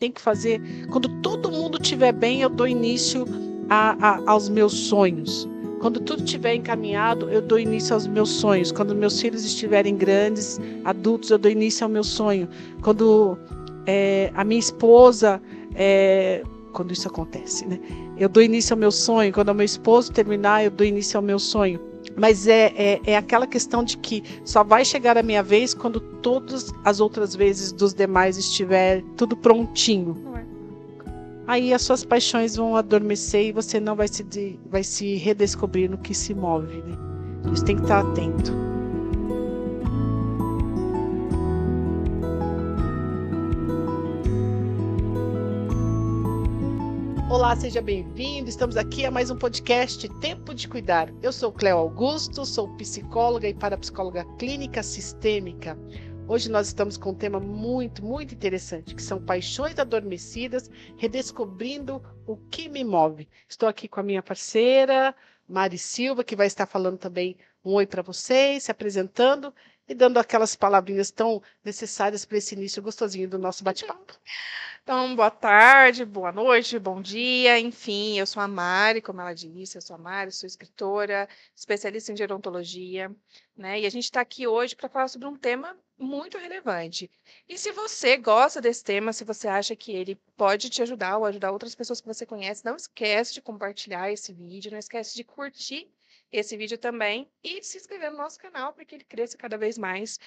tem que fazer. Quando todo mundo estiver bem, eu dou início aos meus sonhos. Quando tudo estiver encaminhado, eu dou início aos meus sonhos. Quando meus filhos estiverem grandes, adultos, eu dou início ao meu sonho. Quando a minha esposa... quando isso acontece, né? Eu dou início ao meu sonho. Quando o meu esposo terminar, eu dou início ao meu sonho. Mas é aquela questão de que só vai chegar a minha vez quando todas as outras vezes dos demais estiver tudo prontinho. Aí as suas paixões vão adormecer e você não vai se redescobrir no que se move, né? Você tem que estar atento. Olá, seja bem-vindo. Estamos aqui a mais um podcast Tempo de Cuidar. Eu sou Cléo Augusto, sou psicóloga e parapsicóloga clínica sistêmica. Hoje nós estamos com um tema muito, muito interessante, que são paixões adormecidas, redescobrindo o que me move. Estou aqui com a minha parceira, Mari Silva, que vai estar falando também um oi para vocês, se apresentando e dando aquelas palavrinhas tão necessárias para esse início gostosinho do nosso bate-papo. Então, boa tarde, boa noite, bom dia, enfim, eu sou a Mari, como ela disse, eu sou a Mari, sou escritora, especialista em gerontologia, né? E a gente está aqui hoje para falar sobre um tema muito relevante. E se você gosta desse tema, se você acha que ele pode te ajudar ou ajudar outras pessoas que você conhece, não esquece de compartilhar esse vídeo, não esquece de curtir esse vídeo também e se inscrever no nosso canal para que ele cresça cada vez mais,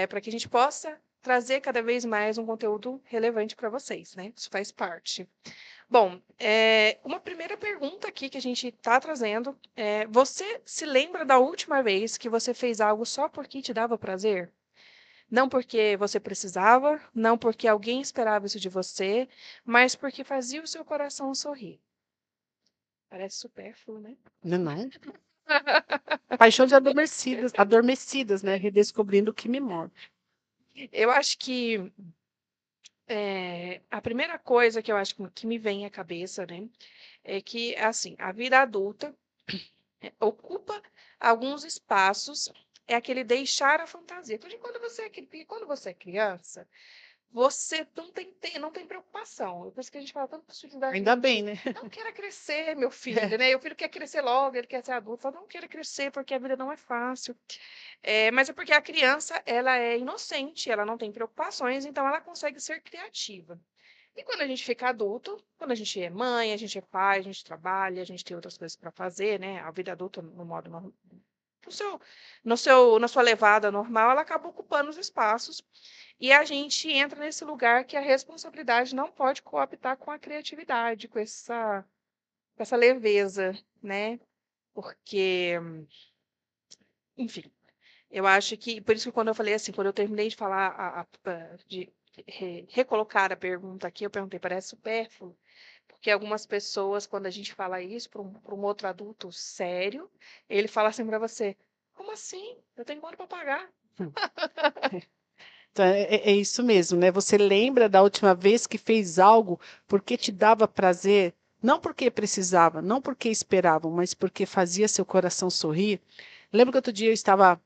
para que a gente possa trazer cada vez mais um conteúdo relevante para vocês, né? Isso faz parte. Bom, uma primeira pergunta aqui que a gente está trazendo é: você se lembra da última vez que você fez algo só porque te dava prazer? Não porque você precisava, não porque alguém esperava isso de você, mas porque fazia o seu coração sorrir. Parece supérfluo, né? Não é? Paixões adormecidas, né? Redescobrindo o que me move. Eu acho que a primeira coisa que eu acho que me vem à cabeça, né, é que, assim, a vida adulta ocupa alguns espaços, é aquele deixar a fantasia. Porque quando você é criança, você não tem preocupação. Por isso que a gente fala tanto para os filhos da Ainda gente, bem, né? não queira crescer, meu filho, né? E o filho quer crescer logo, ele quer ser adulto. Fala, não queira crescer, porque a vida não é fácil. Mas é porque a criança, ela é inocente, ela não tem preocupações, então ela consegue ser criativa. E quando a gente fica adulto, quando a gente é mãe, a gente é pai, a gente trabalha, a gente tem outras coisas para fazer, né? A vida adulta, no modo na sua levada normal, ela acaba ocupando os espaços e a gente entra nesse lugar que a responsabilidade não pode cooptar com a criatividade, com essa leveza, né? Porque, enfim, eu acho que, por isso que quando eu falei assim, quando eu terminei de falar, de recolocar a pergunta aqui, eu perguntei, parece supérfluo? Porque algumas pessoas, quando a gente fala isso para um outro adulto sério, ele fala assim para você, como assim? Eu tenho conta para pagar. Então, é isso mesmo, né? Você lembra da última vez que fez algo porque te dava prazer, não porque precisava, não porque esperava, mas porque fazia seu coração sorrir. Lembro que outro dia eu estava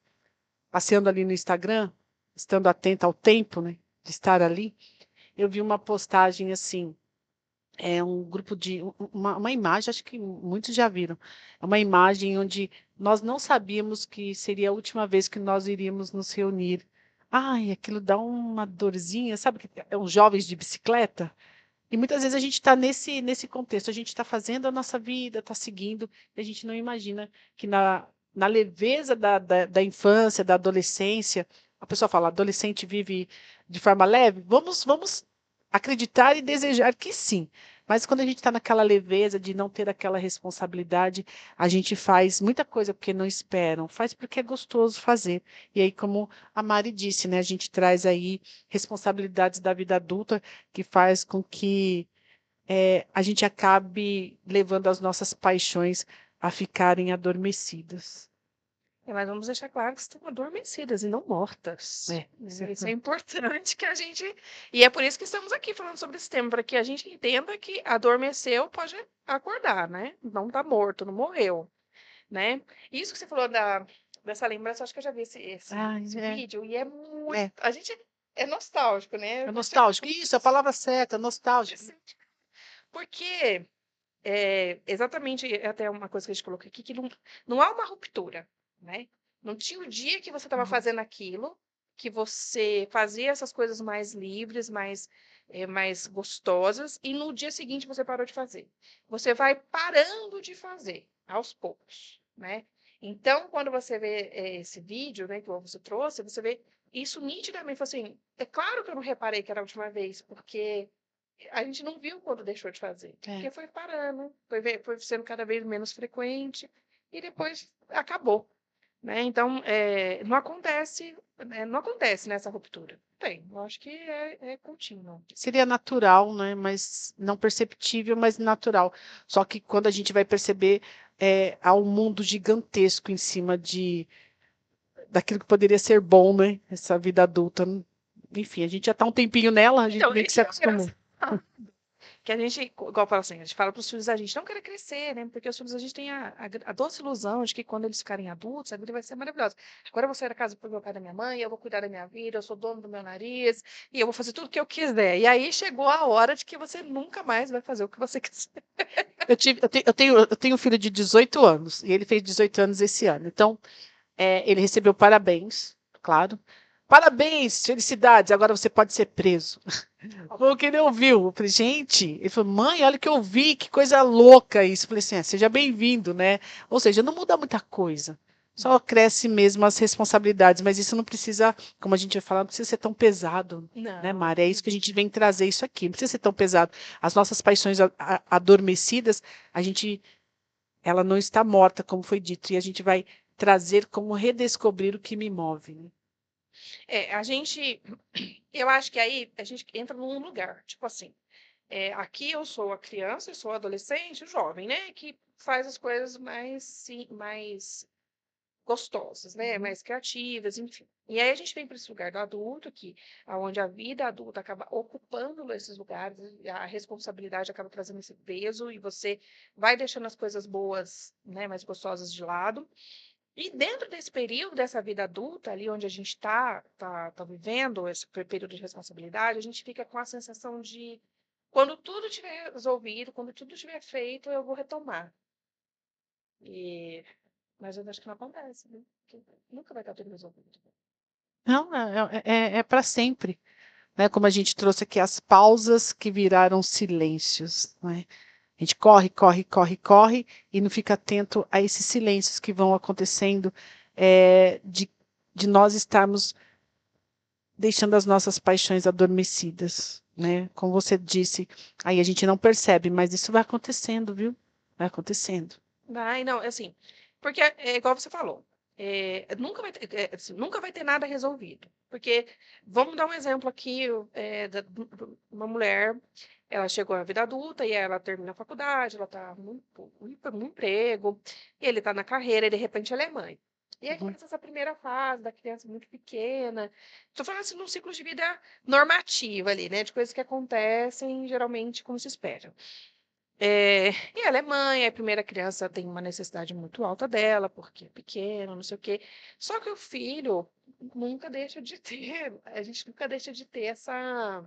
passeando ali no Instagram, estando atenta ao tempo, né, de estar ali, eu vi uma postagem assim, um grupo uma imagem, acho que muitos já viram, é uma imagem onde nós não sabíamos que seria a última vez que nós iríamos nos reunir. Ai, aquilo dá uma dorzinha, sabe que é uns jovens de bicicleta? E muitas vezes a gente está nesse contexto, a gente está fazendo a nossa vida, está seguindo, e a gente não imagina que na leveza da infância, da adolescência, a pessoa fala, adolescente vive de forma leve, vamos acreditar e desejar que sim. Mas quando a gente está naquela leveza de não ter aquela responsabilidade, a gente faz muita coisa porque não esperam, faz porque é gostoso fazer. E aí, como a Mari disse, né, a gente traz aí responsabilidades da vida adulta que faz com que a gente acabe levando as nossas paixões a ficarem adormecidas. Mas vamos deixar claro que estão adormecidas e não mortas. Isso é importante que a gente. E é por isso que estamos aqui falando sobre esse tema, para que a gente entenda que adormeceu pode acordar, né? Não está morto, não morreu, né? Isso que você falou dessa lembrança, acho que eu já vi esse vídeo, e é muito. A gente é nostálgico, né? É nostálgico. Isso, é a palavra certa, nostálgico. Porque exatamente até uma coisa que a gente colocou aqui, que não há uma ruptura, né? Não tinha o dia que você estava fazendo aquilo, que você fazia essas coisas mais livres, mais gostosas, e no dia seguinte você parou de fazer. Você vai parando de fazer, aos poucos, né? Então, quando você vê esse vídeo, né, que você trouxe, você vê isso nitidamente, fala assim, é claro que eu não reparei que era a última vez, porque a gente não viu quando deixou de fazer, porque foi parando, foi sendo cada vez menos frequente e depois acabou, né? Então, não acontece nessa ruptura. Tem, eu acho que é contínuo. Seria natural, né? Mas não perceptível, mas natural. Só que quando a gente vai perceber, há um mundo gigantesco em cima daquilo que poderia ser bom, né? Essa vida adulta. Enfim, a gente já está um tempinho nela, a gente Então, meio que se e é acostumou. engraçado que a gente, igual fala assim, a gente fala para os filhos a gente não querer crescer, né? Porque os filhos a gente tem a doce ilusão de que quando eles ficarem adultos, a vida vai ser maravilhosa. Agora eu vou sair da casa do meu pai e da minha mãe, eu vou cuidar da minha vida, eu sou dono do meu nariz, e eu vou fazer tudo o que eu quiser. E aí chegou a hora de que você nunca mais vai fazer o que você quiser. Eu tenho um filho de 18 anos, e ele fez 18 anos esse ano. Então, ele recebeu parabéns, claro. Parabéns, felicidades, agora você pode ser preso. Foi o que ele ouviu. Eu falei, gente, ele falou, mãe, olha o que eu vi, que coisa louca isso. Eu falei assim, seja bem-vindo, né? Ou seja, não muda muita coisa. Só cresce mesmo as responsabilidades, mas isso não precisa, como a gente vai falar, não precisa ser tão pesado, né, Não. Mari? É isso que a gente vem trazer isso aqui. Não precisa ser tão pesado. As nossas paixões adormecidas, ela não está morta, como foi dito, e a gente vai trazer como redescobrir o que me move, né? Eu acho que aí a gente entra num lugar, tipo assim, aqui eu sou a criança, eu sou o adolescente, o jovem, né, que faz as coisas mais gostosas, né, mais criativas, enfim. E aí a gente vem para esse lugar do adulto, onde a vida adulta acaba ocupando esses lugares, a responsabilidade acaba trazendo esse peso, e você vai deixando as coisas boas, né, mais gostosas de lado. E dentro desse período, dessa vida adulta, ali onde a gente tá vivendo esse período de responsabilidade, a gente fica com a sensação de, quando tudo estiver resolvido, quando tudo estiver feito, eu vou retomar. E... Mas eu acho que não acontece, né? Porque nunca vai estar tudo resolvido. Não, é para sempre. Né? Como a gente trouxe aqui, as pausas que viraram silêncios. Né? A gente corre, corre, corre, corre e não fica atento a esses silêncios que vão acontecendo, de nós estarmos deixando as nossas paixões adormecidas. Né? Como você disse, aí a gente não percebe, mas isso vai acontecendo, viu? Vai acontecendo. Vai, não, assim, porque é igual você falou, assim, nunca vai ter nada resolvido. Porque, vamos dar um exemplo aqui, uma mulher, ela chegou à vida adulta e ela termina a faculdade, ela está no emprego, e ele está na carreira, e de repente ela é mãe. E aí Uhum. começa essa primeira fase da criança muito pequena. Estou falando assim, num ciclo de vida normativo ali, né? De coisas que acontecem geralmente como se espera. E ela é mãe, a primeira criança tem uma necessidade muito alta dela, porque é pequeno, não sei o quê. Só que o filho nunca deixa de ter, a gente nunca deixa de ter essa.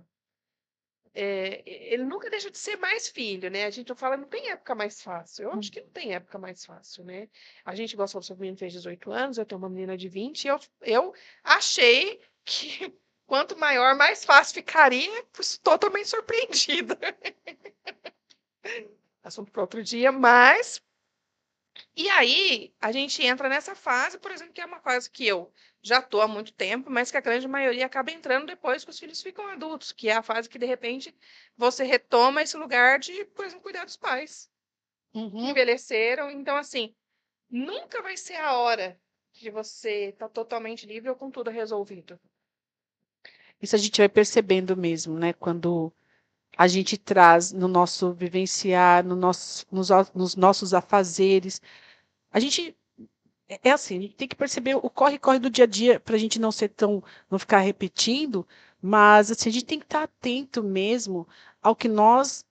Ele nunca deixa de ser mais filho, né? A gente fala, não tem época mais fácil. Eu acho que não tem época mais fácil, né? A gente gosta do seu menino fez 18 anos, eu tenho uma menina de 20, e eu achei que quanto maior, mais fácil ficaria, fui totalmente surpreendida. Assunto para outro dia, mas. E aí, a gente entra nessa fase, por exemplo, que é uma fase que eu já estou há muito tempo, mas que a grande maioria acaba entrando depois que os filhos ficam adultos, que é a fase que, de repente, você retoma esse lugar de, por exemplo, cuidar dos pais que Uhum. envelheceram. Então, assim, nunca vai ser a hora de você estar totalmente livre ou com tudo resolvido. Isso a gente vai percebendo mesmo, né? Quando a gente traz no nosso vivenciar, nos nossos afazeres. A gente é assim, a gente tem que perceber o corre-corre do dia a dia para a gente não ficar repetindo, mas assim, a gente tem que estar atento mesmo ao que nós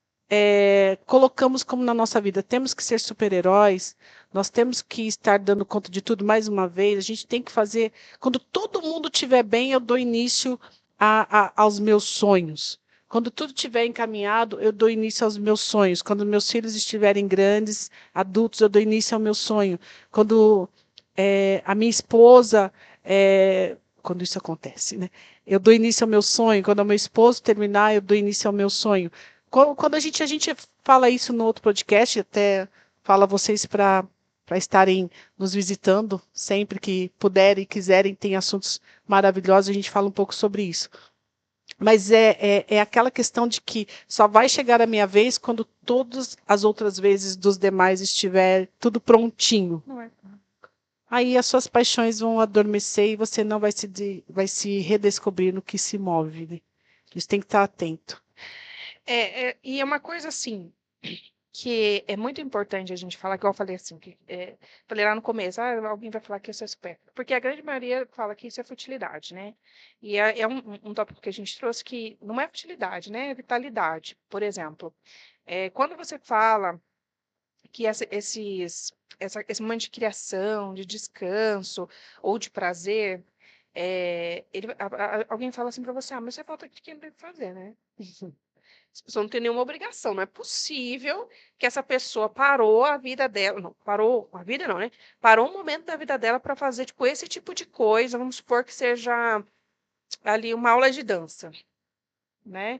colocamos como na nossa vida. Temos que ser super-heróis, nós temos que estar dando conta de tudo mais uma vez. A gente tem que fazer. Quando todo mundo estiver bem, eu dou início aos meus sonhos. Quando tudo estiver encaminhado, eu dou início aos meus sonhos. Quando meus filhos estiverem grandes, adultos, eu dou início ao meu sonho. Quando a minha esposa, quando isso acontece, né? Eu dou início ao meu sonho. Quando o meu esposo terminar, eu dou início ao meu sonho. Quando a gente fala isso no outro podcast, até fala a vocês para estarem nos visitando sempre que puderem e quiserem, tem assuntos maravilhosos, a gente fala um pouco sobre isso. Mas é aquela questão de que só vai chegar a minha vez quando todas as outras vezes dos demais estiver tudo prontinho. Não é? Aí as suas paixões vão adormecer e você não vai se redescobrir no que se move. Né? Isso tem que estar atento. E é uma coisa assim, que é muito importante a gente falar, igual eu falei assim, falei lá no começo, alguém vai falar que isso é supérfluo, porque a grande maioria fala que isso é futilidade, né? E é um tópico que a gente trouxe que não é futilidade, né? É vitalidade. Por exemplo, quando você fala que esse momento de criação, de descanso ou de prazer, alguém fala assim para você, mas você falta de quem deve fazer, né? Essa pessoa não tem nenhuma obrigação. Não é possível que essa pessoa parou a vida dela. Não, parou a vida não, né? Parou um momento da vida dela para fazer, tipo, esse tipo de coisa. Vamos supor que seja ali uma aula de dança, né?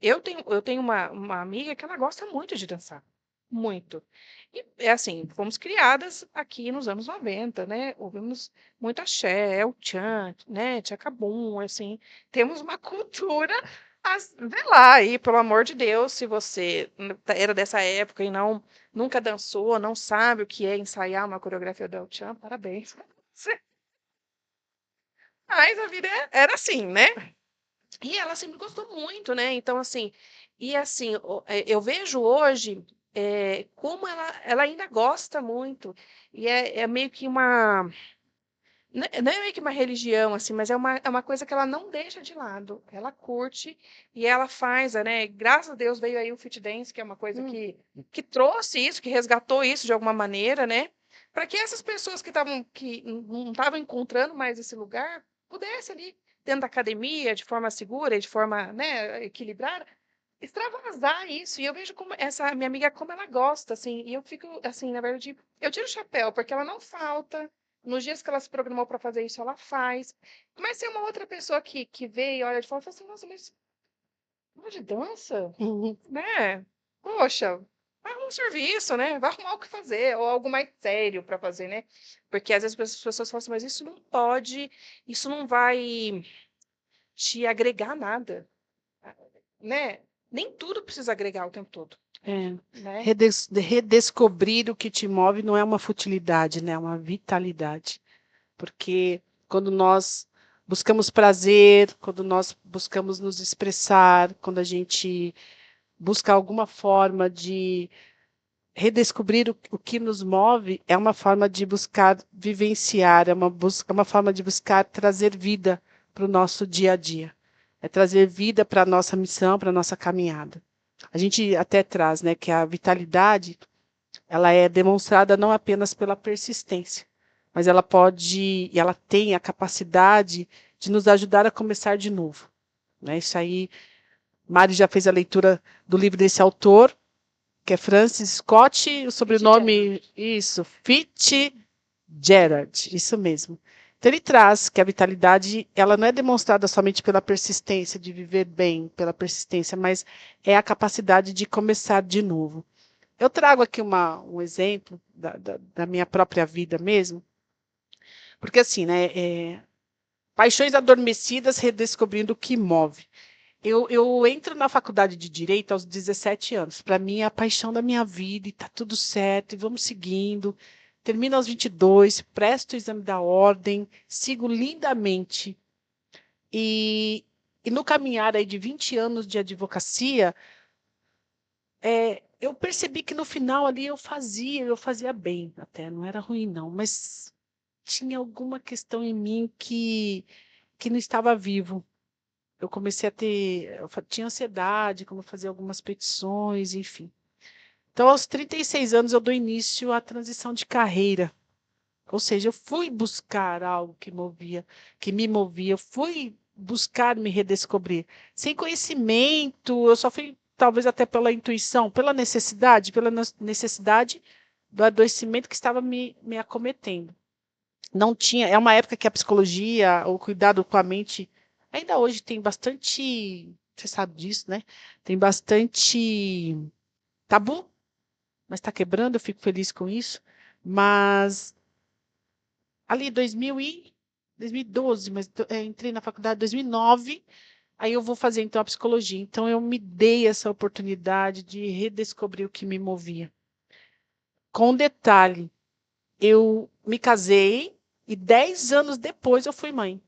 Eu tenho uma amiga que ela gosta muito de dançar. Muito. E é assim, fomos criadas aqui nos anos 90, né? Ouvimos muito axé, El Chan, né? Tchacabum, assim. Temos uma cultura, vê lá aí, pelo amor de Deus, se você era dessa época e nunca dançou, não sabe o que é ensaiar uma coreografia do El Chan, parabéns. Mas a vida era assim, né? E ela sempre gostou muito, né? Então, assim, e assim, eu vejo hoje como ela ainda gosta muito. E é meio que uma. Não é meio que uma religião, assim, mas é uma coisa que ela não deixa de lado. Ela curte e ela faz, né? Graças a Deus veio aí o Fit Dance, que é uma coisa que trouxe isso, que resgatou isso de alguma maneira, né? Para que essas pessoas que não estavam encontrando mais esse lugar pudessem ali, dentro da academia, de forma segura e de forma, né, equilibrada, extravasar isso. E eu vejo como essa minha amiga, como ela gosta, assim, e eu fico, assim, na verdade, eu tiro o chapéu, porque ela não falta. Nos dias que ela se programou para fazer isso, ela faz. Mas se é uma outra pessoa que vê e olha de fora, fala assim, nossa, mas aula de dança? Uhum. Né? Poxa, vai arrumar um serviço, né? Vai arrumar o que fazer, ou algo mais sério para fazer, né? Porque às vezes as pessoas falam assim, mas isso não pode, isso não vai te agregar nada, né? Nem tudo precisa agregar o tempo todo, né? Redescobrir o que te move não é uma futilidade, né? É uma vitalidade. Porque quando nós buscamos prazer, quando nós buscamos nos expressar, quando a gente busca alguma forma de redescobrir o que nos move, é uma forma de buscar vivenciar, é uma forma de buscar trazer vida para o nosso dia a dia. É trazer vida para a nossa missão, para a nossa caminhada. A gente até traz, né, que a vitalidade ela é demonstrada não apenas pela persistência, mas ela pode e ela tem a capacidade de nos ajudar a começar de novo. Né? Isso aí, Mari já fez a leitura do livro desse autor, que é Francis Scott, o sobrenome, isso, Fitzgerald, isso mesmo. Então ele traz que a vitalidade, ela não é demonstrada somente pela persistência de viver bem, pela persistência, mas é a capacidade de começar de novo. Eu trago aqui um exemplo da minha própria vida mesmo, porque assim, né, paixões adormecidas redescobrindo o que move. Eu entro na faculdade de Direito aos 17 anos. Para mim, é a paixão da minha vida e está tudo certo, e vamos seguindo. Termino aos 22, presto o exame da ordem, sigo lindamente. E no caminhar aí de 20 anos de advocacia, eu percebi que no final ali eu fazia bem até, não era ruim não, mas tinha alguma questão em mim que não estava vivo. Eu comecei a ter, tinha ansiedade, como fazer algumas petições, enfim. Então, aos 36 anos, eu dou início à transição de carreira. Ou seja, eu fui buscar algo que me movia, eu fui buscar me redescobrir. Sem conhecimento, eu só fui, talvez até pela intuição, pela necessidade do adoecimento que estava me acometendo. Não tinha, é uma época que a psicologia, o cuidado com a mente, ainda hoje tem bastante, você sabe disso, né? Tem bastante tabu, mas está quebrando, eu fico feliz com isso. Mas ali 2012, mas entrei na faculdade em 2009, aí eu vou fazer então a psicologia. Então eu me dei essa oportunidade de redescobrir o que me movia. Com detalhe, eu me casei e 10 anos depois eu fui mãe.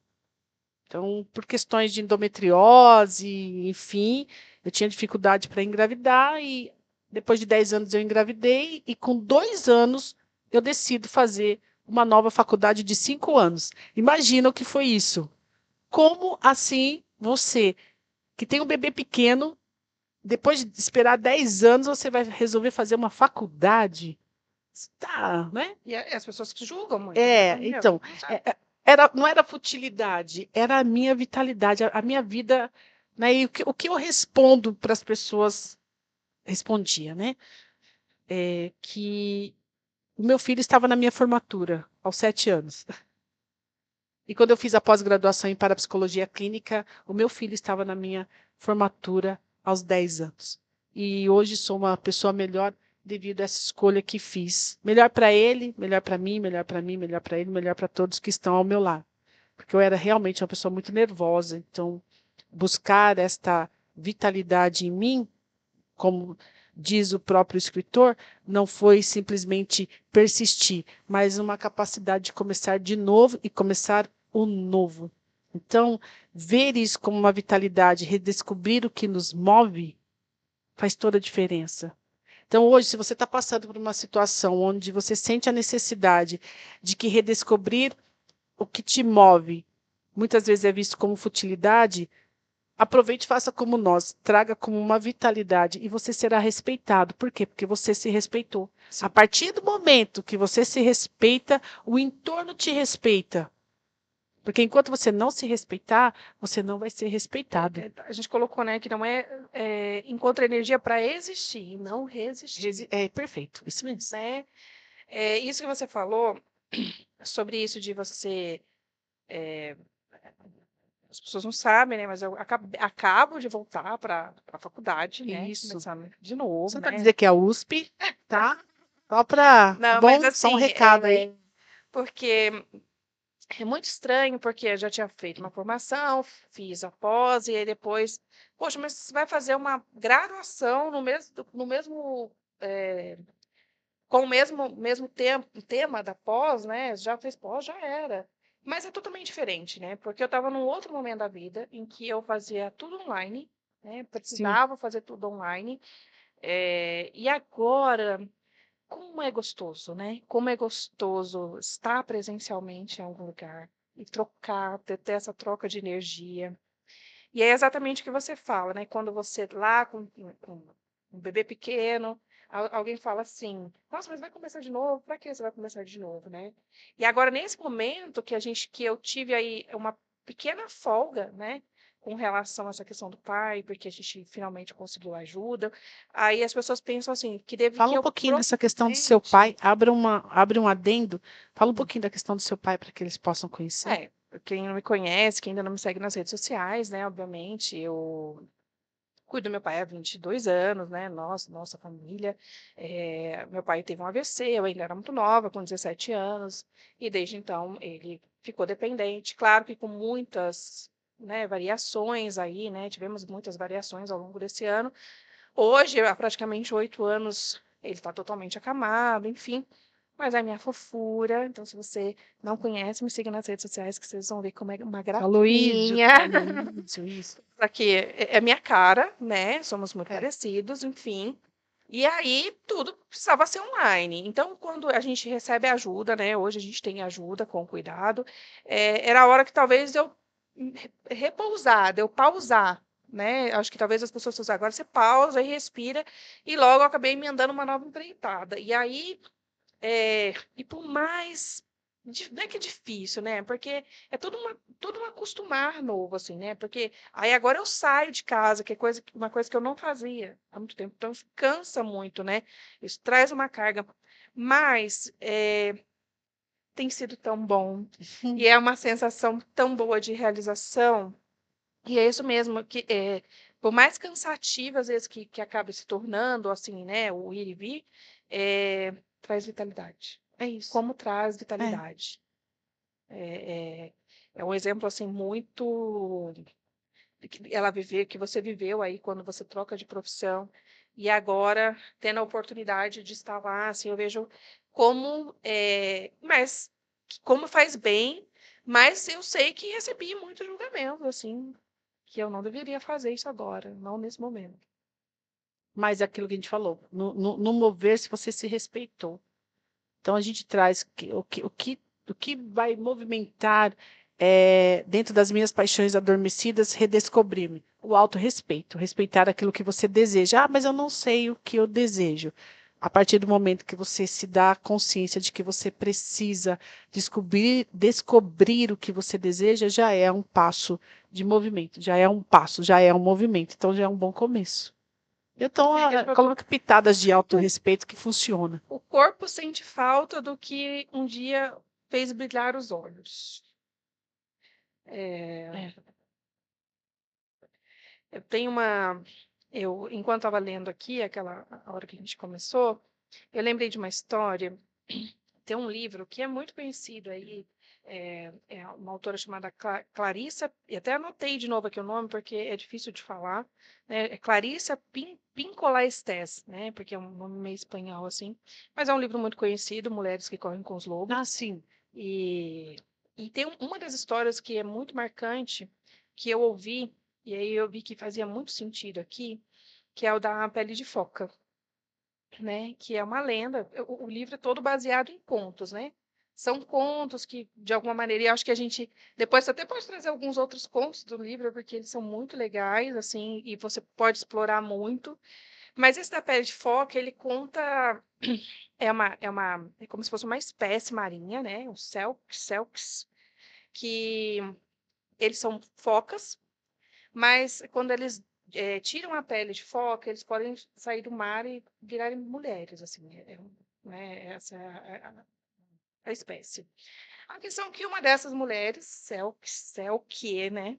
Então, por questões de endometriose, enfim, eu tinha dificuldade para engravidar e depois de 10 anos eu engravidei e com 2 anos eu decido fazer uma nova faculdade de 5 anos. Imagina o que foi isso. Como assim você, que tem um bebê pequeno, depois de esperar 10 anos, você vai resolver fazer uma faculdade? Tá, né? E as pessoas que julgam muito, né? Então, Não sabe. não era futilidade, era a minha vitalidade, a minha vida, né? E o que eu respondo para as pessoas, respondia, né? Que o meu filho estava na minha formatura, aos 7 anos. E quando eu fiz a pós-graduação em parapsicologia clínica, o meu filho estava na minha formatura aos 10 anos. E hoje sou uma pessoa melhor devido a essa escolha que fiz. Melhor para ele, melhor para mim, melhor para mim, melhor para ele, melhor para todos que estão ao meu lado. Porque eu era realmente uma pessoa muito nervosa. Então, buscar esta vitalidade em mim, como diz o próprio escritor, não foi simplesmente persistir, mas uma capacidade de começar de novo e começar o novo. Então, ver isso como uma vitalidade, redescobrir o que nos move, faz toda a diferença. Então, hoje, se você está passando por uma situação onde você sente a necessidade de que redescobrir o que te move, muitas vezes é visto como futilidade, aproveite e faça como nós, traga como uma vitalidade e você será respeitado. Por quê? Porque você se respeitou. Sim. A partir do momento que você se respeita, o entorno te respeita. Porque enquanto você não se respeitar, você não vai ser respeitado. A gente colocou, né, que não encontra energia para existir, não resistir. Perfeito, isso mesmo. Né? Isso que você falou sobre isso de você. As pessoas não sabem, né? Mas eu acabo de voltar para a faculdade, né? Isso. Começar de novo, Só né? para dizer que é a USP, tá? Só para. Não, Bom, mas assim, só um recado aí. Porque é muito estranho, porque eu já tinha feito uma formação, fiz a pós, e aí depois, poxa, mas você vai fazer uma graduação com o mesmo tema da pós, né? Já fez pós, já era. Mas é totalmente diferente, né? Porque eu estava num outro momento da vida em que eu fazia tudo online, né? Precisava fazer tudo online. E agora, como é gostoso, né? Como é gostoso estar presencialmente em algum lugar e trocar, ter essa troca de energia. E é exatamente o que você fala, né? Quando você lá com um bebê pequeno, alguém fala assim: Nossa, mas vai começar de novo? Para que você vai começar de novo, né? E agora, nesse momento que eu tive aí uma pequena folga, né? Com relação a essa questão do pai, porque a gente finalmente conseguiu ajuda. Aí as pessoas pensam assim, Fala um pouquinho dessa questão do seu pai, abre um adendo, fala um pouquinho da questão do seu pai para que eles possam conhecer. Quem não me conhece, quem ainda não me segue nas redes sociais, né? Obviamente, eu cuido do meu pai há 22 anos, né? Nossa família. Meu pai teve um AVC, eu ainda era muito nova, com 17 anos, e desde então ele ficou dependente. Claro que com muitas, né, variações aí, né? Tivemos muitas variações ao longo desse ano. Hoje, há praticamente 8 anos, ele está totalmente acamado, enfim. Mas é a minha fofura. Então, se você não conhece, me siga nas redes sociais que vocês vão ver como é uma gracinha. Isso. Aqui é minha cara, né? Somos muito parecidos, enfim. E aí, tudo precisava ser online. Então, quando a gente recebe ajuda, né? Hoje a gente tem ajuda com cuidado. Era a hora que talvez eu repousar, eu pausar, né? Acho que talvez as pessoas fossem agora, você pausa e respira. E logo eu acabei me andando uma nova empreitada. E aí, e por mais Não é que é difícil, né? Porque é todo um acostumar novo, assim, né? Porque aí agora eu saio de casa, que é uma coisa que eu não fazia há muito tempo. Então, isso cansa muito, né? Isso traz uma carga. Mas tem sido tão bom. E é uma sensação tão boa de realização. E é isso mesmo, por mais cansativo, às vezes, que acaba se tornando, assim, né? O ir e vir, traz vitalidade. É isso. Como traz É. vitalidade. É um exemplo assim muito que você viveu aí quando você troca de profissão e agora tendo a oportunidade de estar lá, assim, eu vejo mas como faz bem, mas eu sei que recebi muito julgamento, assim, que eu não deveria fazer isso agora, não nesse momento. Mas é aquilo que a gente falou, no mover-se você se respeitou. Então a gente traz o que vai movimentar dentro das minhas paixões adormecidas, redescobrir-me. O autorrespeito, respeitar aquilo que você deseja. Ah, mas eu não sei o que eu desejo. A partir do momento que você se dá consciência de que você precisa descobrir o que você deseja, já é um passo de movimento, já é um passo, já é um movimento. Então já é um bom começo. Então, Ele falou, coloque pitadas de autorrespeito que funciona. o corpo sente falta do que um dia fez brilhar os olhos. É, É. eu tenho uma. Enquanto estava lendo aqui, a hora que a gente começou, eu lembrei de uma história. Tem um livro que é muito conhecido aí, é uma autora chamada Clarissa, e até anotei de novo aqui o nome, porque é difícil de falar, né? É Clarissa Pinkola Estés, né? Porque é um nome meio espanhol, assim. Mas é um livro muito conhecido, Mulheres que Correm com os Lobos. Ah, sim. E, e tem uma das histórias que é muito marcante, que eu ouvi, e aí eu vi que fazia muito sentido aqui, que é o da pele de foca, né? Que é uma lenda. O livro é todo baseado em contos, né? São contos que, de alguma maneira, e eu acho que a gente depois até pode trazer alguns outros contos do livro, porque eles são muito legais, assim, e você pode explorar muito. Mas esse da pele de foca, ele conta, é como se fosse uma espécie marinha, né? Os selks, que eles são focas, mas quando eles tiram a pele de foca, eles podem sair do mar e virarem mulheres, assim, né, essa é a espécie. A questão é que uma dessas mulheres, Selkie, né,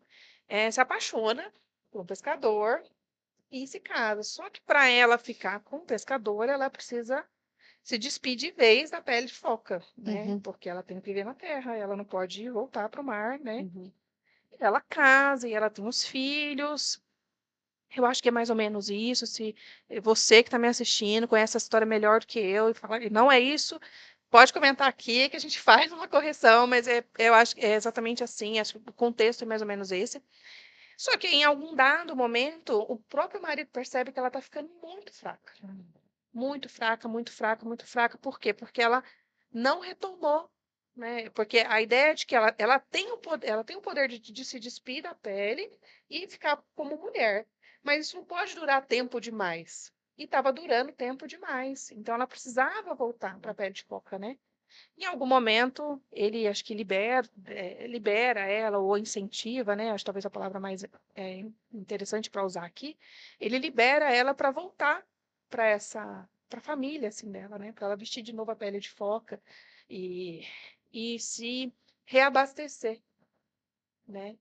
se apaixona por um pescador e se casa. Só que para ela ficar com o pescador, ela precisa se despedir de vez da pele de foca, né, Uhum, porque ela tem que viver na terra, ela não pode voltar para o mar, né. uhum. Ela casa e ela tem os filhos. Eu acho que é mais ou menos isso. Se você que está me assistindo conhece a história melhor do que eu e fala, não é isso, pode comentar aqui que a gente faz uma correção, mas eu acho que é exatamente assim. Acho que o contexto é mais ou menos esse. Só que em algum dado momento, o próprio marido percebe que ela está ficando muito fraca. Muito fraca, muito fraca, muito fraca. Por quê? Porque ela não retomou, né? Porque a ideia é de que ela tem o poder de se despir da pele e ficar como mulher. Mas isso não pode durar tempo demais. E estava durando tempo demais. Então ela precisava voltar para a pele de coca, né? Em algum momento, ele acho que libera ela ou incentiva, né? Acho que talvez a palavra mais interessante para usar aqui. Ele libera ela para voltar para a família assim dela, né? Para ela vestir de novo a pele de foca e, e se reabastecer, né?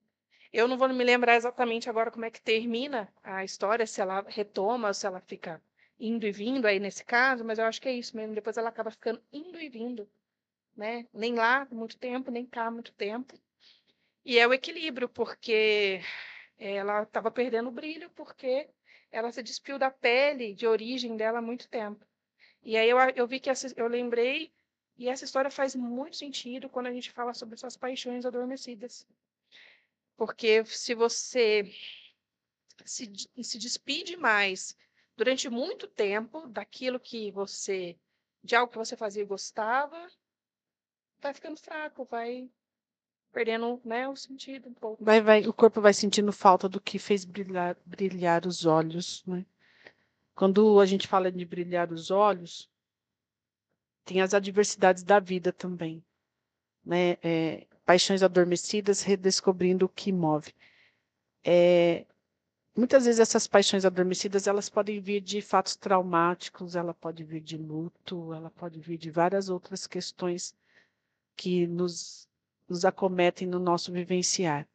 Eu não vou me lembrar exatamente agora como é que termina a história, se ela retoma ou se ela fica indo e vindo aí nesse caso, mas eu acho que é isso mesmo. Depois ela acaba ficando indo e vindo, né? Nem lá muito tempo, nem cá muito tempo. E é o equilíbrio, porque ela estava perdendo o brilho, porque ela se despiu da pele de origem dela há muito tempo. E aí eu vi que eu lembrei, e essa história faz muito sentido quando a gente fala sobre suas paixões adormecidas. Porque se você se despide mais durante muito tempo de algo que você fazia e gostava, vai ficando fraco, vai perdendo, né, o sentido um pouco. O corpo vai sentindo falta do que fez brilhar os olhos, né? Quando a gente fala de brilhar os olhos, tem as adversidades da vida também. né? Paixões adormecidas, redescobrindo o que move. Muitas vezes essas paixões adormecidas, elas podem vir de fatos traumáticos, ela pode vir de luto, ela pode vir de várias outras questões que nos acometem no nosso vivenciar.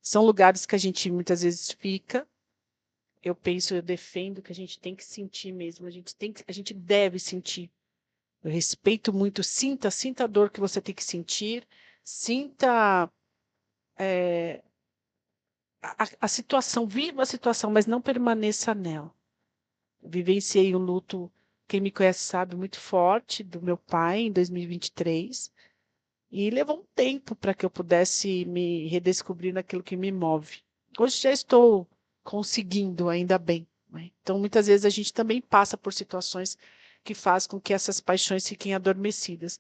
São lugares que a gente muitas vezes fica. Eu penso, eu defendo que a gente tem que sentir mesmo, a gente deve sentir. Eu respeito muito, sinta a dor que você tem que sentir, sinta a situação, viva a situação, mas não permaneça nela. Vivenciei um luto, quem me conhece sabe, muito forte, do meu pai em 2023, e levou um tempo para que eu pudesse me redescobrir naquilo que me move. Hoje já estou conseguindo, ainda bem, né? Então, muitas vezes a gente também passa por situações que fazem com que essas paixões fiquem adormecidas,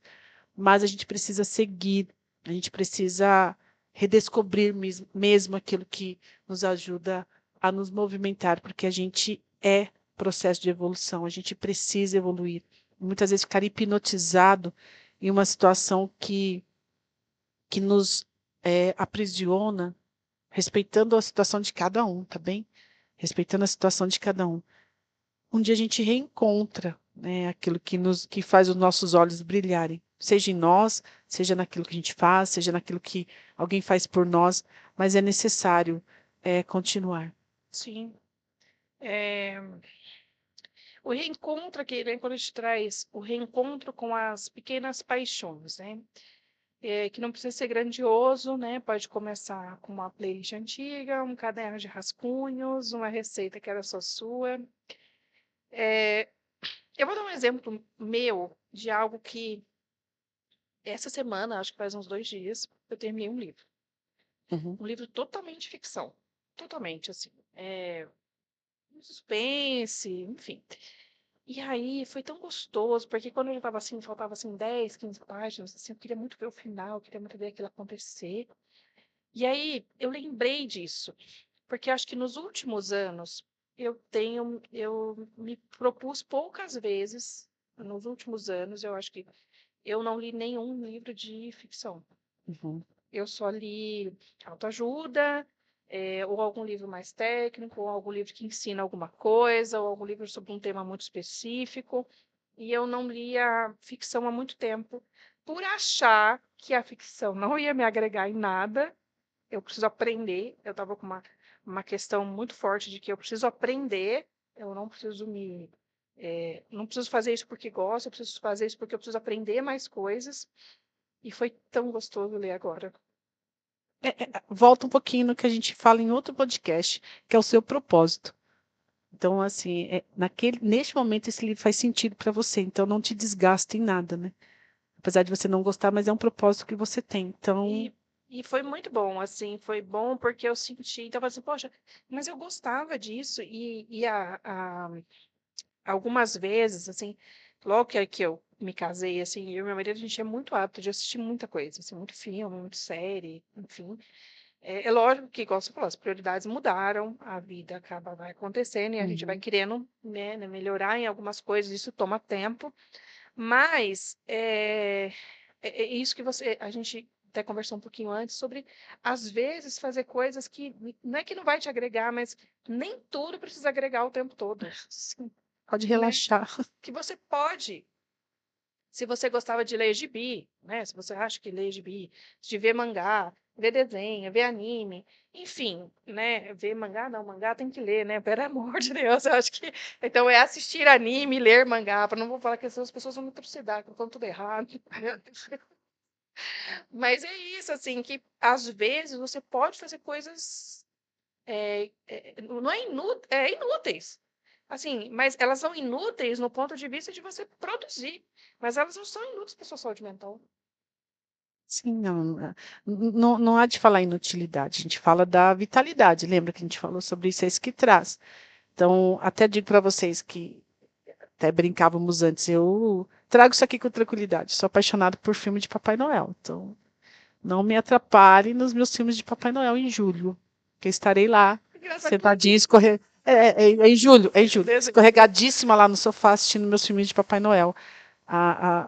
mas a gente precisa seguir, a gente precisa redescobrir mesmo aquilo que nos ajuda a nos movimentar, porque a gente é processo de evolução, a gente precisa evoluir. Muitas vezes ficar hipnotizado em uma situação que nos aprisiona, respeitando a situação de cada um, tá bem? Respeitando a situação de cada um. Um dia a gente reencontra, né, aquilo que faz os nossos olhos brilharem, seja em nós, seja naquilo que a gente faz, seja naquilo que alguém faz por nós, mas é necessário continuar. Sim. O reencontro aqui, né, quando a gente traz o reencontro com as pequenas paixões, né? Que não precisa ser grandioso, né? Pode começar com uma playlist antiga, um caderno de rascunhos, uma receita que era só sua. Eu vou dar um exemplo meu de algo que essa semana, acho que faz uns 2 dias, eu terminei um livro. Uhum. Um livro totalmente ficção. Totalmente, assim. Um suspense, enfim. E aí foi tão gostoso, porque quando eu estava assim, faltava assim 10, 15 páginas, assim, eu queria muito ver o final, eu queria muito ver aquilo acontecer. E aí eu lembrei disso, porque acho que nos últimos anos eu me propus poucas vezes, nos últimos anos, eu acho que eu não li nenhum livro de ficção. Uhum. Eu só li autoajuda, ou algum livro mais técnico, ou algum livro que ensina alguma coisa, ou algum livro sobre um tema muito específico. E eu não lia ficção há muito tempo, por achar que a ficção não ia me agregar em nada. Eu preciso aprender. Eu estava com uma questão muito forte de que eu preciso aprender, eu não preciso não preciso fazer isso porque gosto, eu preciso fazer isso porque eu preciso aprender mais coisas. E foi tão gostoso ler agora. Volta um pouquinho no que a gente fala em outro podcast, que é o seu propósito. Então, assim, neste momento esse livro faz sentido para você, então não te desgasta em nada, né? Apesar de você não gostar, mas é um propósito que você tem. Então, E foi muito bom, assim, foi bom porque eu senti, então, assim, poxa, mas eu gostava disso, algumas vezes, assim, logo que eu me casei, assim, eu e meu marido, a gente é muito apto de assistir muita coisa, assim, muito filme, muito série, enfim. É lógico que, igual você falou, as prioridades mudaram, a vida vai acontecendo e a gente vai querendo, né, melhorar em algumas coisas, isso toma tempo, mas é isso que a gente até conversou um pouquinho antes sobre, às vezes, fazer coisas que não é que não vai te agregar, mas nem tudo precisa agregar o tempo todo. sim, pode Né? relaxar. Que você pode, se você gostava de ler gibi, né? Se você acha que ler gibi, de ver mangá, ver desenho, ver anime, enfim, né? Ver mangá, não, mangá tem que ler, né? Pelo amor de Deus, eu acho que. Então é assistir anime, ler mangá, para não vou falar que as pessoas vão me trucidar, que eu tudo errado. Mas é isso, assim, que às vezes você pode fazer coisas não inúteis. Assim, mas elas são inúteis no ponto de vista de você produzir. Mas elas não são inúteis para a sua saúde mental. Sim, não há de falar inutilidade, a gente fala da vitalidade. Lembra que a gente falou sobre isso, é isso que traz. Então, até digo para vocês que até brincávamos antes, eu trago isso aqui com tranquilidade. Sou apaixonada por filme de Papai Noel. Então, não me atrapalhe nos meus filmes de Papai Noel em julho, que eu estarei lá, Engraçado que sentadinha, é em julho, escorregadíssima lá no sofá assistindo meus filmes de Papai Noel.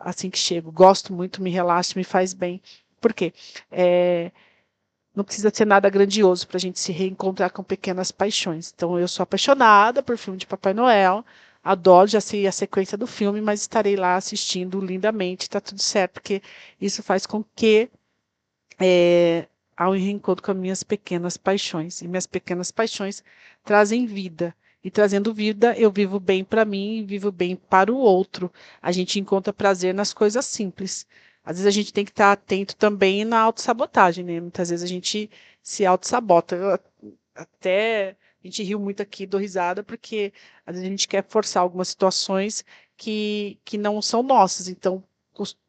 assim que chego. Gosto muito, me relaxa, me faz bem. Por quê? Não precisa ser nada grandioso para a gente se reencontrar com pequenas paixões. Então, eu sou apaixonada por filme de Papai Noel, adoro, já sei a sequência do filme, mas estarei lá assistindo lindamente, está tudo certo, porque isso faz com que há um reencontro com as minhas pequenas paixões. E minhas pequenas paixões trazem vida. E trazendo vida, eu vivo bem para mim e vivo bem para o outro. A gente encontra prazer nas coisas simples. Às vezes a gente tem que estar atento também na autossabotagem, né? Muitas vezes a gente se autossabota. Até a gente riu muito aqui, dou risada, porque às vezes a gente quer forçar algumas situações que não são nossas. Então,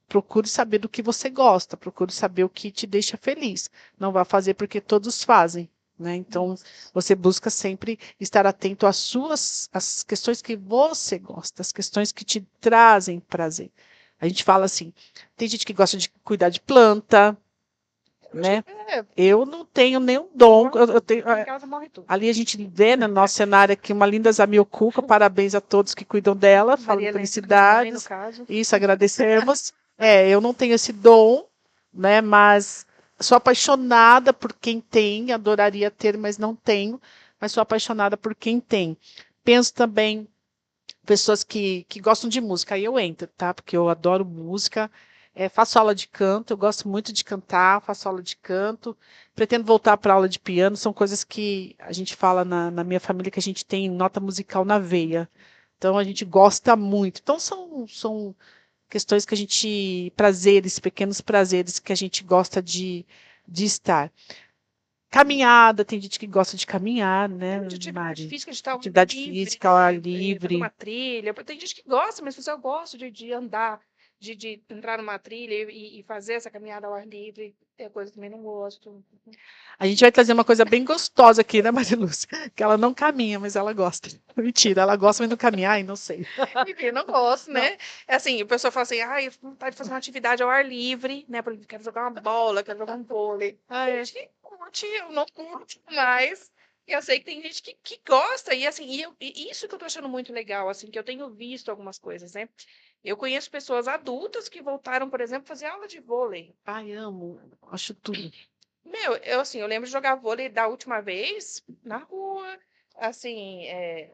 procure saber do que você gosta, procure saber o que te deixa feliz. Não vá fazer porque todos fazem, né? Então, você busca sempre estar atento às questões que você gosta, às questões que te trazem prazer. A gente fala assim, tem gente que gosta de cuidar de planta, né? Eu não tenho nenhum dom. Eu tenho, ali a gente vê no nosso cenário aqui uma linda Zamioculca, parabéns a todos que cuidam dela, falando felicidades. Isso, agradecemos. Eu não tenho esse dom, né? Mas sou apaixonada por quem tem, adoraria ter, mas não tenho, mas sou apaixonada por quem tem. Penso também pessoas que gostam de música, aí eu entro, tá? Porque eu adoro música, faço aula de canto, eu gosto muito de cantar, faço aula de canto, pretendo voltar para aula de piano, são coisas que a gente fala na minha família que a gente tem nota musical na veia. Então a gente gosta muito. Então são questões que a gente, prazeres, pequenos prazeres que a gente gosta de estar. Caminhada, tem gente que gosta de caminhar, né, Atividade física, de estar atividade livre, física ao ar fazer livre. uma trilha. Tem gente que gosta, mas eu gosto de andar, de entrar numa trilha e fazer essa caminhada ao ar livre. Tem coisa que também não gosto. A gente vai trazer uma coisa bem gostosa aqui, né, Marilúcia? Que ela não caminha, mas ela gosta. Mentira, ela gosta, mas não caminhar, ai, não sei. Enfim, eu não gosto, né? É assim, a pessoa fala assim, ai, eu tenho vontade de fazer uma atividade ao ar livre, né? Por exemplo, quero jogar uma bola, quero jogar um vôlei. Tem gente que curte, eu não curto mais. E eu sei que tem gente que gosta, e assim, e isso que eu tô achando muito legal, assim, que eu tenho visto algumas coisas, né? Eu conheço pessoas adultas que voltaram, por exemplo, a fazer aula de vôlei. Ai, amo, acho tudo. Meu, eu lembro de jogar vôlei da última vez na rua, assim,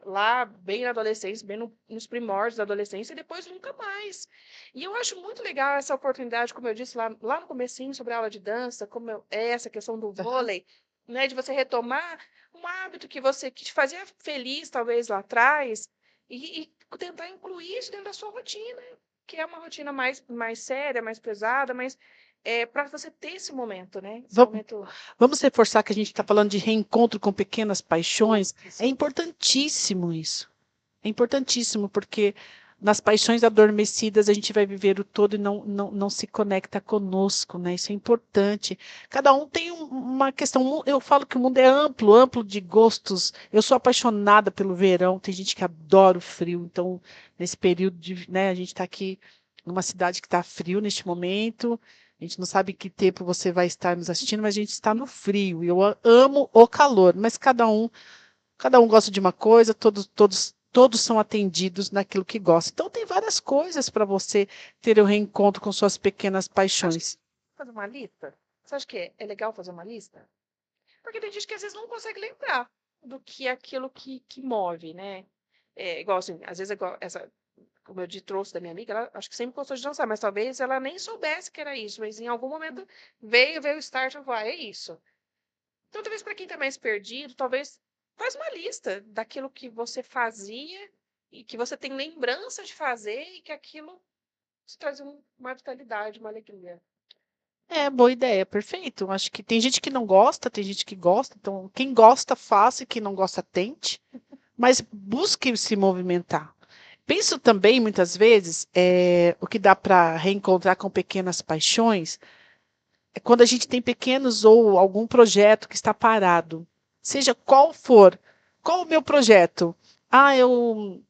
lá bem na adolescência, bem nos primórdios da adolescência, e depois nunca mais. E eu acho muito legal essa oportunidade, como eu disse lá no comecinho, sobre a aula de dança, essa questão do vôlei, né, de você retomar um hábito que te fazia feliz, talvez, lá atrás, e tentar incluir isso dentro da sua rotina, que é uma rotina mais séria, mais pesada, mas para você ter esse momento, né? Vamos reforçar que a gente está falando de reencontro com pequenas paixões. É importantíssimo isso. É importantíssimo, porque nas paixões adormecidas a gente vai viver o todo e não se conecta conosco, né? Isso é importante. Cada um tem uma questão. Eu falo que o mundo é amplo, amplo de gostos. Eu sou apaixonada pelo verão, tem gente que adora o frio. Então, nesse período né, a gente está aqui numa cidade que está frio neste momento. A gente não sabe que tempo você vai estar nos assistindo, mas a gente está no frio. E eu amo o calor, mas cada um gosta de uma coisa, todos são atendidos naquilo que gosta. Então tem várias coisas para você ter um reencontro com suas pequenas paixões. Fazer uma lista? Você acha que é legal fazer uma lista? Porque tem gente que às vezes não consegue lembrar do que é aquilo que move, né? Igual assim, às vezes igual como eu trouxe da minha amiga, ela acho que sempre gostou de dançar, mas talvez ela nem soubesse que era isso, mas em algum momento veio o start e falou, é isso. Então, talvez para quem está mais perdido, talvez faz uma lista daquilo que você fazia e que você tem lembrança de fazer e que aquilo te traz uma vitalidade, uma alegria. Boa ideia, perfeito. Acho que tem gente que não gosta, tem gente que gosta. Então, quem gosta, faça, e quem não gosta, tente. Mas busque se movimentar. Penso também, muitas vezes, o que dá para reencontrar com pequenas paixões é quando a gente tem pequenos ou algum projeto que está parado. Seja qual for. Qual o meu projeto? Eu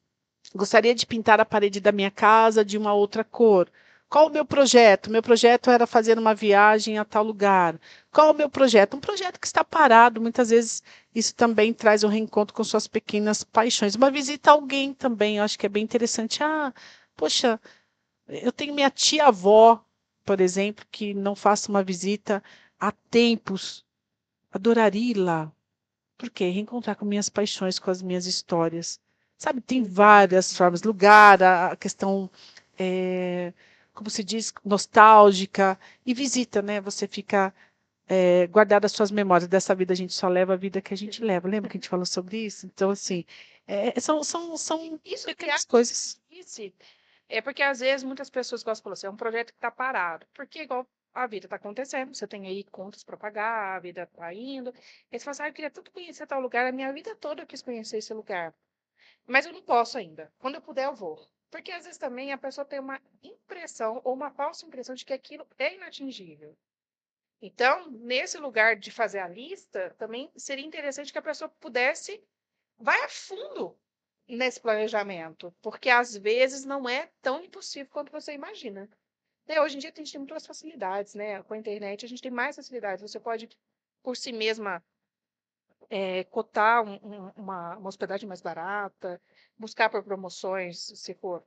gostaria de pintar a parede da minha casa de uma outra cor. Qual o meu projeto? Meu projeto era fazer uma viagem a tal lugar. Qual o meu projeto? Um projeto que está parado. Muitas vezes isso também traz um reencontro com suas pequenas paixões. Uma visita a alguém também, eu acho que é bem interessante. Poxa, Eu tenho minha tia-avó, por exemplo, que não faço uma visita há tempos. Adoraria ir lá. Por quê? Reencontrar com minhas paixões, com as minhas histórias. Sabe, tem várias formas. Lugar, a questão, eh, como se diz, nostálgica. E visita, né? Você fica guardar as suas memórias dessa vida. A gente só leva a vida que a gente leva. Lembra que a gente falou sobre isso? Então, assim, são Isso que pequenas coisas. disse é porque às vezes muitas pessoas gostam de falar assim, é um projeto que está parado. Porque igual a vida está acontecendo, você tem aí contas para pagar, a vida está indo. Eles falam assim, eu queria tanto conhecer tal lugar, a minha vida toda eu quis conhecer esse lugar. Mas eu não posso ainda. Quando eu puder, eu vou. Porque às vezes também a pessoa tem uma impressão ou uma falsa impressão de que aquilo é inatingível. Então, nesse lugar de fazer a lista, também seria interessante que a pessoa pudesse vai a fundo nesse planejamento, porque às vezes não é tão impossível quanto você imagina. Né, hoje em dia a gente tem muitas facilidades, né? Com a internet a gente tem mais facilidades. Você pode, por si mesma, cotar uma hospedagem mais barata, buscar por promoções, se for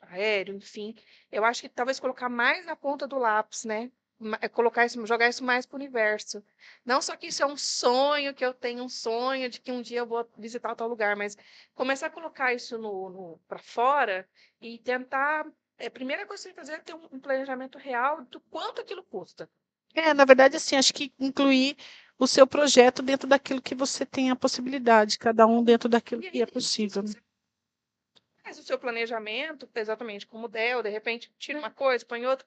aéreo, enfim. Eu acho que talvez colocar mais na ponta do lápis, né? Colocar isso, jogar isso mais para o universo. Não só que isso é um sonho, que eu tenho um sonho de que um dia eu vou visitar tal lugar, mas começar a colocar isso para fora e tentar. A primeira coisa que você tem que fazer é ter um planejamento real do quanto aquilo custa. Na verdade, assim, acho que incluir o seu projeto dentro daquilo que você tem a possibilidade, cada um dentro daquilo E que é aí, possível, né? você faz o seu planejamento, exatamente como der, de repente tira uma coisa, põe outra,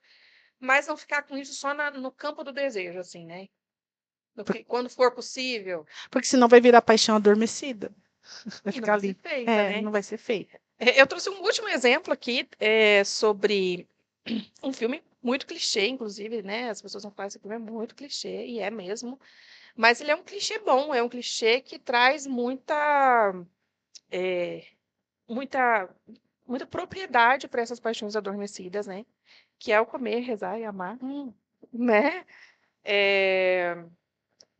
mas não ficar com isso só no campo do desejo, assim, né? Quando for possível, Porque senão vai virar paixão adormecida. Vai e não ficar vai ser ali. feita, né? Não vai ser feita. Eu trouxe um último exemplo aqui sobre um filme muito clichê, inclusive, né? As pessoas não falam que esse filme é muito clichê, e é mesmo. Mas ele é um clichê bom, é um clichê que traz é, muita, muita propriedade para essas paixões adormecidas, né? Que é o comer, rezar e amar, né? É,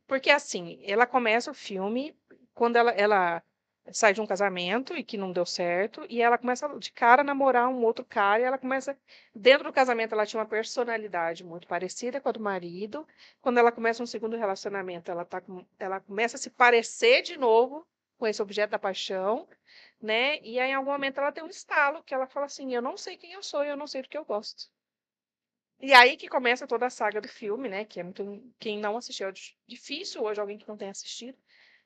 porque assim, ela começa o filme quando ela sai de um casamento e que não deu certo, e ela começa de cara a namorar um outro cara, e ela começa. Dentro do casamento, ela tinha uma personalidade muito parecida com a do marido. Quando ela começa um segundo relacionamento, ela começa a se parecer de novo com esse objeto da paixão, né? E aí, em algum momento, ela tem um estalo que ela fala assim: eu não sei quem eu sou, eu não sei do que eu gosto. E aí que começa toda a saga do filme, né? Que é muito. Quem não assistiu, é difícil hoje alguém que não tenha assistido.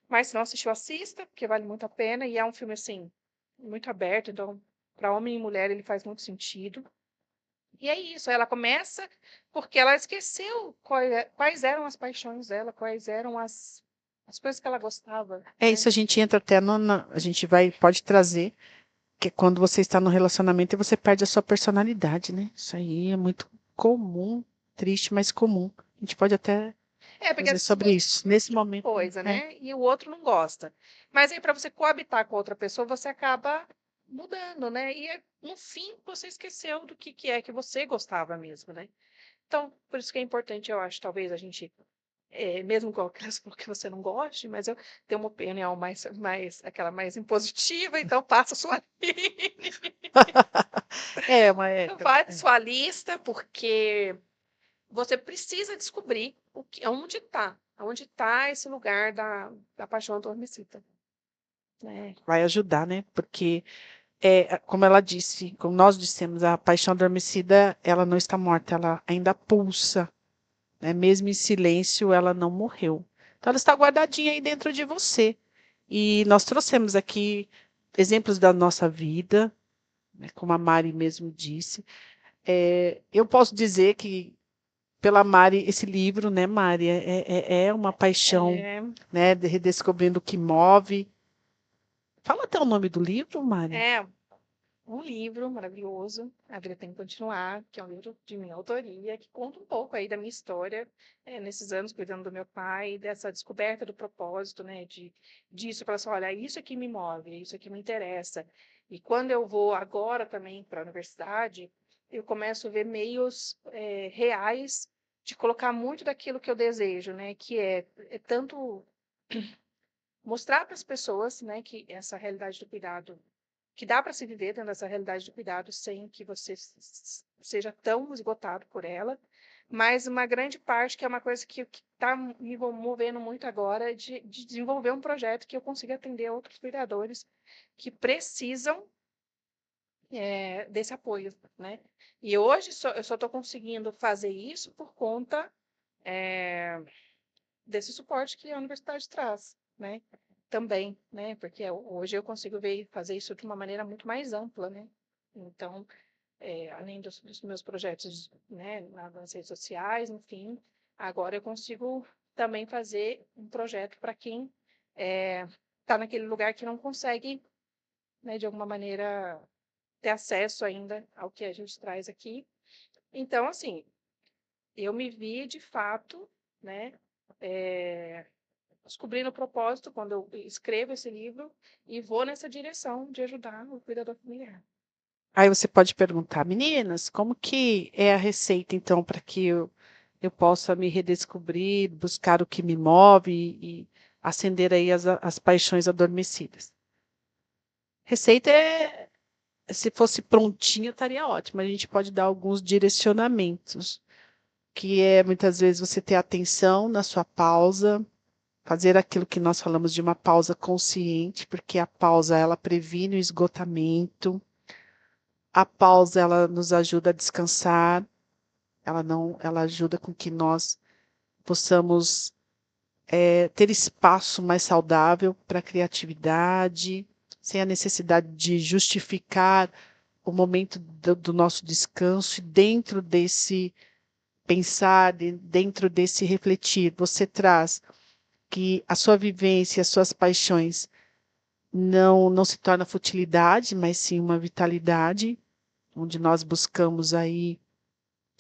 Mas se não assistiu, assista, porque vale muito a pena. E é um filme, assim, muito aberto. Então, para homem e mulher, ele faz muito sentido. E é isso. Ela começa porque ela esqueceu quais eram as paixões dela, quais eram as coisas que ela gostava, É né? isso, a gente entra até a gente pode trazer, que é quando você está no relacionamento e você perde a sua personalidade, né? Isso aí é muito comum, triste, mas comum. A gente pode até Porque fazer às vezes sobre você isso. Nesse momento, coisa, né? E o outro não gosta. Mas aí, para você coabitar com outra pessoa, você acaba mudando, né? E no fim, você esqueceu do que é que você gostava mesmo, né? Então, por isso que é importante, eu acho, talvez a gente, mesmo com aquelas que você não goste, mas eu tenho uma opinião aquela mais impositiva, então faça sua mas então, faz sua lista, porque você precisa descobrir onde está esse lugar da paixão adormecida, né? vai ajudar, né? Porque, como ela disse, como nós dissemos, a paixão adormecida, ela não está morta, ela ainda pulsa, né? Mesmo em silêncio, ela não morreu. Então, ela está guardadinha aí dentro de você. E nós trouxemos aqui exemplos da nossa vida, né? Como a Mari mesmo disse. Eu posso dizer que, pela Mari, esse livro, né, Mari, é uma paixão, É, né? Redescobrindo o que move. Fala até o nome do livro, Mari. é um livro maravilhoso, A Vida Tem que Continuar, que é um livro de minha autoria, que conta um pouco aí da minha história, nesses anos cuidando do meu pai, dessa descoberta do propósito, né, disso, para assim, olha, isso aqui me move, isso aqui me interessa. E quando eu vou agora também para a universidade, eu começo a ver meios reais de colocar muito daquilo que eu desejo, né, que é tanto mostrar para as pessoas, né, que essa realidade do cuidado que dá para se viver dentro dessa realidade de cuidado sem que você seja tão esgotado por ela, mas uma grande parte, que é uma coisa que está me movendo muito agora, de desenvolver um projeto que eu consiga atender outros cuidadores que precisam desse apoio, né? E hoje eu só estou conseguindo fazer isso por conta desse suporte que a universidade traz, né? Também, né? Porque hoje eu consigo fazer isso de uma maneira muito mais ampla, né? Então, além dos meus projetos, né, nas redes sociais, enfim, agora eu consigo também fazer um projeto para quem está naquele lugar que não consegue, né, de alguma maneira, ter acesso ainda ao que a gente traz aqui. Então, assim, eu me vi, de fato, né, descobrindo o propósito quando eu escrevo esse livro e vou nessa direção de ajudar o cuidador familiar. Aí você pode perguntar, meninas, como que é a receita, então, para que eu possa me redescobrir, buscar o que me move e acender aí as paixões adormecidas? Receita se fosse prontinha, estaria ótimo. A gente pode dar alguns direcionamentos, que é muitas vezes você ter atenção na sua pausa, fazer aquilo que nós falamos de uma pausa consciente, porque a pausa ela previne o esgotamento. A pausa ela nos ajuda a descansar, ela ajuda com que nós possamos ter espaço mais saudável para a criatividade, sem a necessidade de justificar o momento do nosso descanso, e dentro desse pensar, dentro desse refletir, você traz que a sua vivência, as suas paixões não se torna futilidade, mas sim uma vitalidade, onde nós buscamos aí,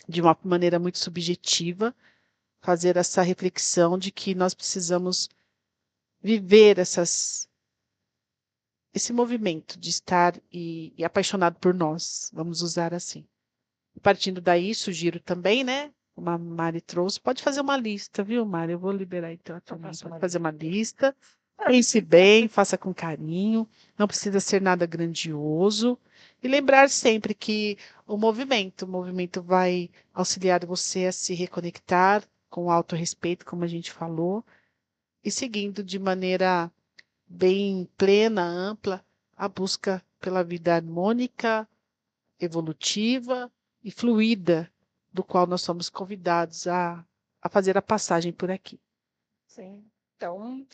de uma maneira muito subjetiva, fazer essa reflexão de que nós precisamos viver esse movimento de estar e apaixonado por nós, vamos usar assim. Partindo daí, sugiro também, né? Como a Mari trouxe, pode fazer uma lista, viu, Mari? Eu vou liberar então a turma. Pode fazer uma lista, pense bem, faça com carinho, não precisa ser nada grandioso. E lembrar sempre que o movimento vai auxiliar você a se reconectar com o autorrespeito, como a gente falou, e seguindo de maneira bem plena, ampla, a busca pela vida harmônica, evolutiva e fluida, do qual nós somos convidados a fazer a passagem por aqui. Sim. Então,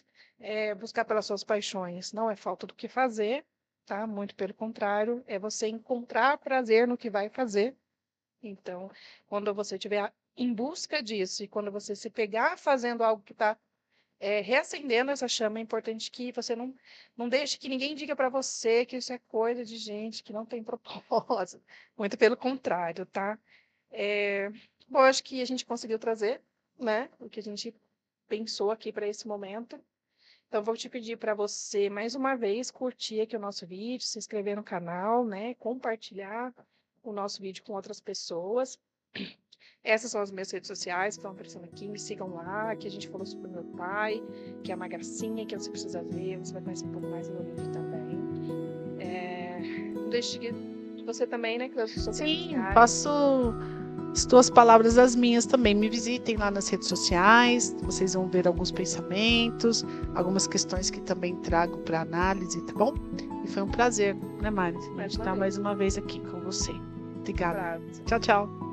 buscar pelas suas paixões não é falta do que fazer, tá? Muito pelo contrário, é você encontrar prazer no que vai fazer. Então, quando você estiver em busca disso e quando você se pegar fazendo algo que está reacendendo essa chama, é importante que você não deixe que ninguém diga para você que isso é coisa de gente que não tem propósito. Muito pelo contrário, tá? Bom, acho que a gente conseguiu trazer, né, o que a gente pensou aqui para esse momento. Então, vou te pedir para você, mais uma vez, curtir aqui o nosso vídeo, se inscrever no canal, né, compartilhar o nosso vídeo com outras pessoas. Essas são as minhas redes sociais que estão aparecendo aqui, me sigam lá, que a gente falou sobre o meu pai, que é uma gracinha, que você precisa ver, você vai conhecer um pouco mais do meu livro também. Não deixe de você também, né, que das suas redes Sim, sociais. faço as tuas palavras as minhas também. Me visitem lá nas redes sociais, vocês vão ver alguns pensamentos, algumas questões que também trago para análise, tá bom? E foi um prazer, né, Mari? A gente estar mais uma vez aqui com você. Obrigada. Tchau, tchau.